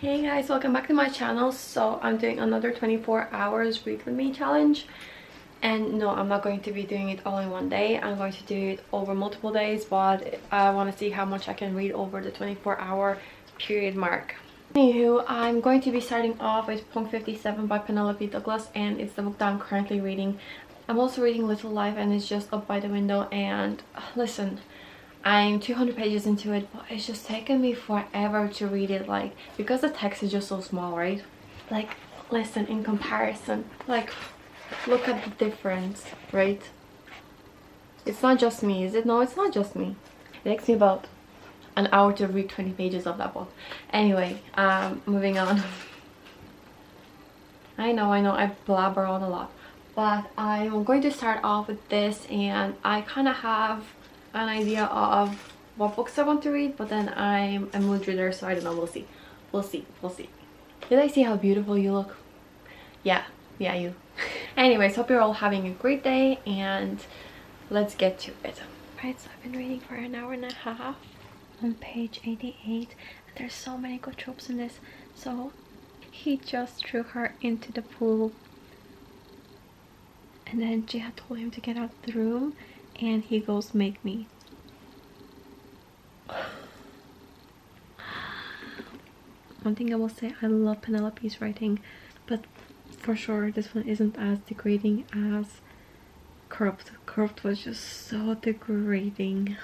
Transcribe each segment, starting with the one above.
Hey guys, welcome back to my channel. So I'm doing another 24 hours read with me challenge, and no, I'm not going to be doing it all in one day. I'm going to do it over multiple days, but I want to see how much I can read over the 24-hour period mark. Anywho, I'm going to be starting off with Punk 57 by Penelope Douglas, and it's the book that I'm currently reading. I'm also reading Little Life, and it's just up by the window. And listen, I'm 200 pages into it, but it's just taken me forever to read it, like, because the text is just so small, right? Like, listen, in comparison, like, look at the difference, right? It's not just me, is it? No, it's not just me. It takes me about an hour to read 20 pages of that book. Anyway, moving on. I know, I blabber on a lot, but I'm going to start off with this, and I kind of have an idea of what books I want to read, but then I'm a mood reader, so I don't know. We'll see. Did I see how beautiful you look? Yeah, you. Anyways, hope you're all having a great day, and let's get to it. Right, so I've been reading for an hour and a half on page 88, and there's so many good tropes in this. So he just threw her into the pool, and then she had told him to get out of the room, and he goes, "Make me." One thing I will say, I love Penelope's writing, but for sure this one isn't as degrading as Corrupt. Corrupt was just so degrading.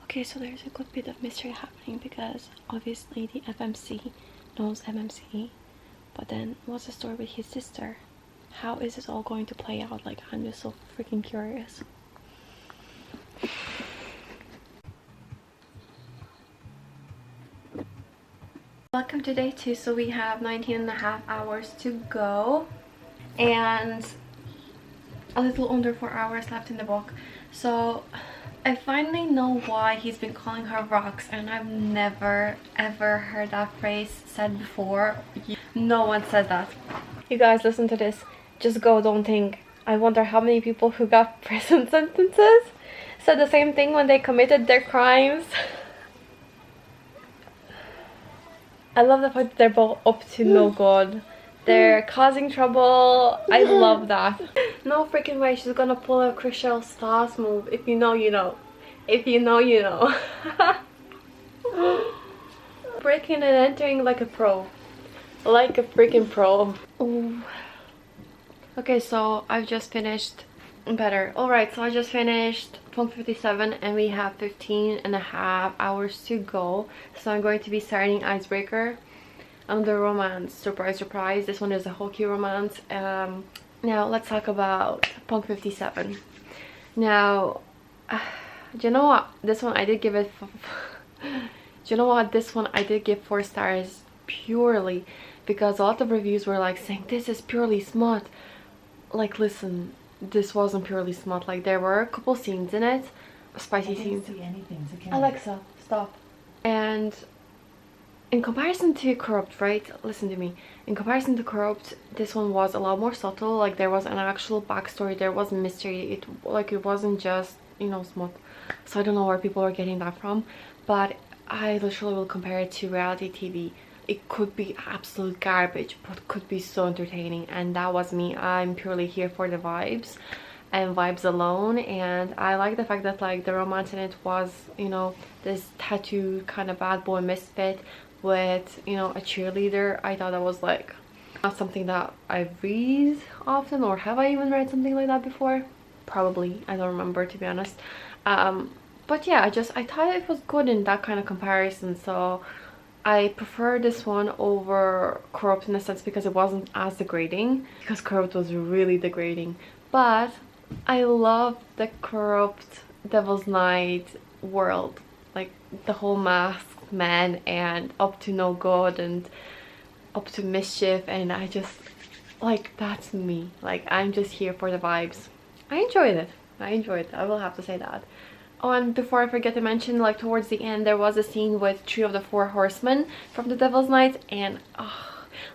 Okay, so there's a good bit of mystery happening, because obviously the FMC knows MMC, but then what's the story with his sister? How is this all going to play out? Like, I'm just so freaking curious. Welcome to day 2. So we have 19.5 hours to go, and a little under 4 hours left in the book. So I finally know why he's been calling her rocks, and I've never ever heard that phrase said before. No one said that. You guys, listen to this. Just go, don't think. I wonder how many people who got prison sentences said the same thing when they committed their crimes. I love the fact that they're both up to no good. They're causing trouble. I love that. No freaking way she's gonna pull a Chriselle Stars move. If you know, you know. If you know, you know. Breaking and entering like a pro. Like a freaking pro. Ooh. Okay, so I've just finished better. Alright, so I just finished Punk 57, and we have 15.5 hours to go. So I'm going to be starting Icebreaker. Another romance. Surprise, surprise. This one is a hokey romance. Now let's talk about Punk 57. Now, do you know what? This one I did give it. Do you know what? This one I did give 4 stars purely because a lot of reviews were like saying this is purely smut. Like, listen, this wasn't purely smut. Like, there were a couple scenes in it, spicy scenes. See anything, so Alexa, stop. And in comparison to Corrupt, right? Listen to me. In comparison to Corrupt, this one was a lot more subtle. Like, there was an actual backstory. There was mystery. It wasn't just, you know, smut. So I don't know where people are getting that from, but I literally will compare it to reality TV. It could be absolute garbage, but could be so entertaining, and that was me. I'm purely here for the vibes and vibes alone, and I like the fact that, like, the romance in it was, you know, this tattooed kind of bad boy misfit with, you know, a cheerleader. I thought that was, like, not something that I read often, or have I even read something like that before? Probably, I don't remember, to be honest. But yeah, I thought it was good in that kind of comparison, so I prefer this one over Corrupt in a sense because it wasn't as degrading, because Corrupt was really degrading. But I love the Corrupt Devil's Night world, like the whole masked man and up to no good and up to mischief, and I just, like, that's me. Like, I'm just here for the vibes. I enjoyed it. I will have to say that. Oh, and before I forget to mention, like, towards the end there was a scene with 3 of the 4 horsemen from the Devil's Night, and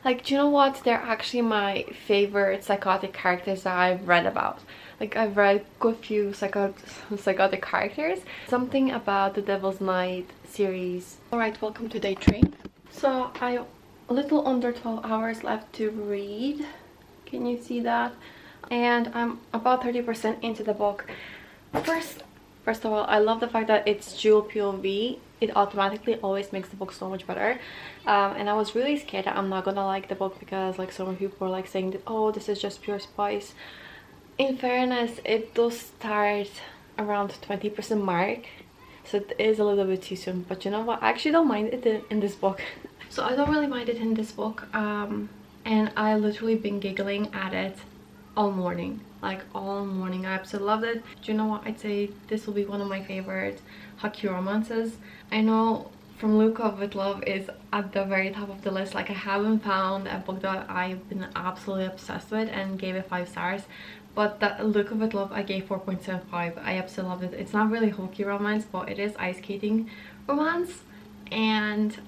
like, do you know what? They're actually my favorite psychotic characters that I've read about. Like, I've read a good few psychotic characters. Something about the Devil's Night series. Alright, welcome to day 3. So I a little under 12 hours left to read. Can you see that? And I'm about 30% into the book. First of all, I love the fact that it's dual POV. It automatically always makes the book so much better. And I was really scared that I'm not gonna like the book because like so many people were like saying that, oh, this is just pure spice. In fairness, it does start around 20% mark, so it is a little bit too soon. But you know what, I actually don't mind it in this book. So I don't really mind it in this book, and I literally been giggling at it all morning, like all morning. I absolutely loved it. Do you know what, I'd say this will be one of my favorite hockey romances. I know From Look Up With Love is at the very top of the list. Like, I haven't found a book that I've been absolutely obsessed with and gave it 5 stars, but that Look Up With Love I gave 4.75. I absolutely loved it. It's not really hockey romance, but it is ice skating romance, and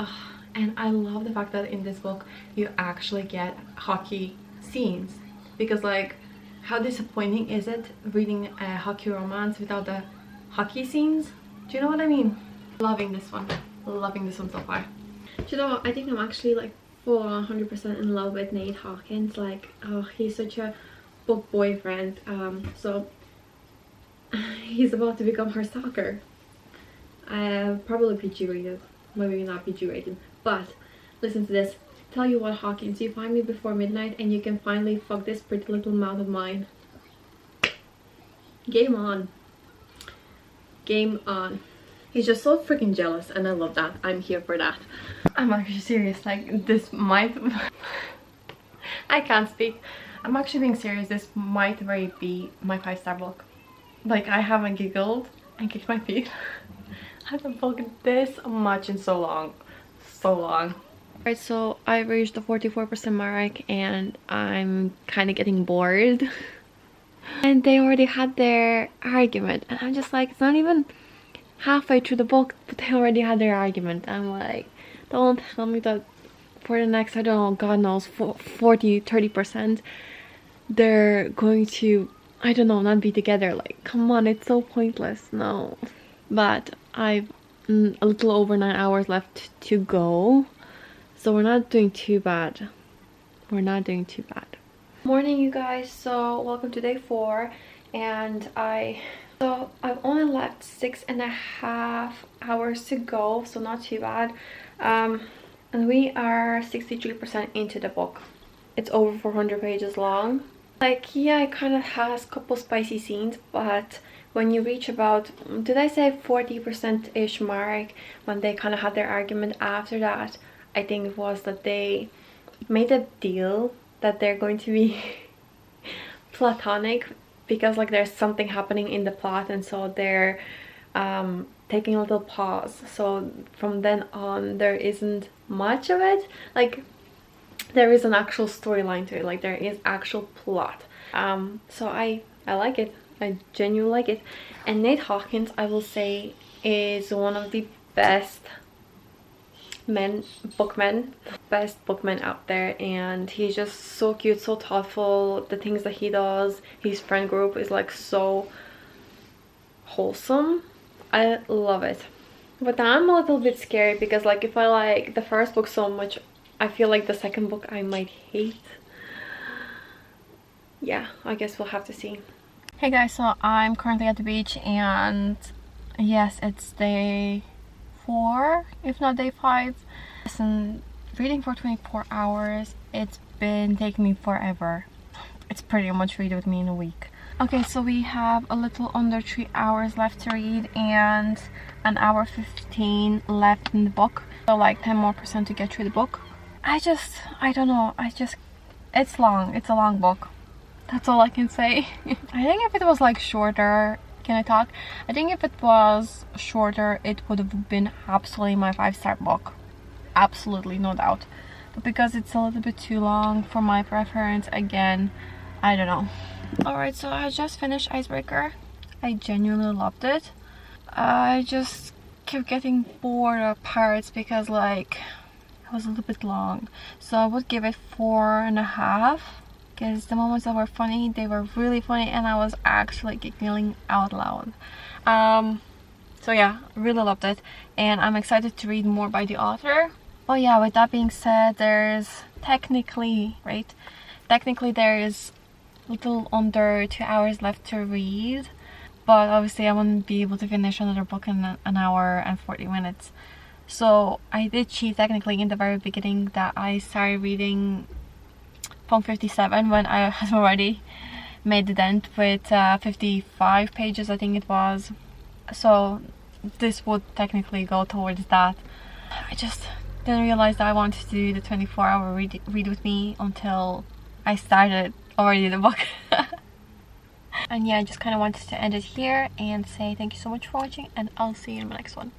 I love the fact that in this book you actually get hockey scenes, because like, how disappointing is it reading a hockey romance without the hockey scenes? Do you know what I mean? Loving this one so far. Do you know what, I think I'm actually like full on 100% in love with Nate Hawkins. Like, oh, he's such a book boyfriend. So he's about to become her stalker. Probably PG rated, maybe not PG rated, but listen to this. Tell you what, Hawkins, you find me before midnight and you can finally fuck this pretty little mouth of mine. Game on. Game on. He's just so freaking jealous, and I love that. I'm here for that. I'm actually serious. Like, this might I can't speak. I'm actually being serious. This might very be my 5-star book. Like, I haven't giggled and kicked my feet at a book this much in so long. Alright, so I reached the 44% mark and I'm kind of getting bored. And they already had their argument, and I'm just like, it's not even halfway through the book but they already had their argument. I'm like, don't tell me that for the next, I don't know, god knows, 40-30% they're going to, I don't know, not be together. Like, come on, it's so pointless. No. But I've a little over 9 hours left to go, so we're not doing too bad. Morning, you guys. So welcome to day 4, and I've only left 6.5 hours to go, so not too bad. And we are 63% into the book. It's over 400 pages long. Like, yeah, it kind of has a couple spicy scenes, but when you reach about, did I say 40%-ish mark, when they kind of had their argument, after that, I think it was that they made a deal that they're going to be platonic, because like there's something happening in the plot, and so they're taking a little pause. So from then on there isn't much of it. Like, there is an actual storyline to it, like there is actual plot. So I like it. I genuinely like it. And Nate Hawkins, I will say, is one of the best bookmen out there, and he's just so cute, so thoughtful. The things that he does, his friend group is like so wholesome. I love it. But I'm a little bit scared because like, if I like the first book so much, I feel like the second book I might hate. Yeah, I guess we'll have to see. Hey guys, so I'm currently at the beach, and yes, it's day 4, if not day 5. Listen, reading for 24 hours, it's been taking me forever. It's pretty much read with me in a week. Okay, so we have a little under 3 hours left to read and an hour 15 left in the book. So like 10% more to get through the book. I don't know, it's long. It's a long book. That's all I can say. I think if it was like shorter, can I talk? I think if it was shorter, it would have been absolutely my 5-star book. Absolutely, no doubt. But because it's a little bit too long for my preference, again, I don't know. Alright, so I just finished Icebreaker. I genuinely loved it. I just kept getting bored of parts because like, it was a little bit long. So I would give it 4.5. Because the moments that were funny, they were really funny, and I was actually giggling out loud. So yeah, really loved it, and I'm excited to read more by the author. Oh yeah, with that being said, there's technically, right? Technically there is a little under 2 hours left to read, but obviously I wouldn't be able to finish another book in an hour and 40 minutes. So I did cheat technically in the very beginning, that I started reading from 57 when I had already made the dent with 55 pages, I think it was. So this would technically go towards that. I just didn't realize that I wanted to do the 24-hour read with me until I started already the book. And yeah, I just kind of wanted to end it here and say thank you so much for watching, and I'll see you in my next one.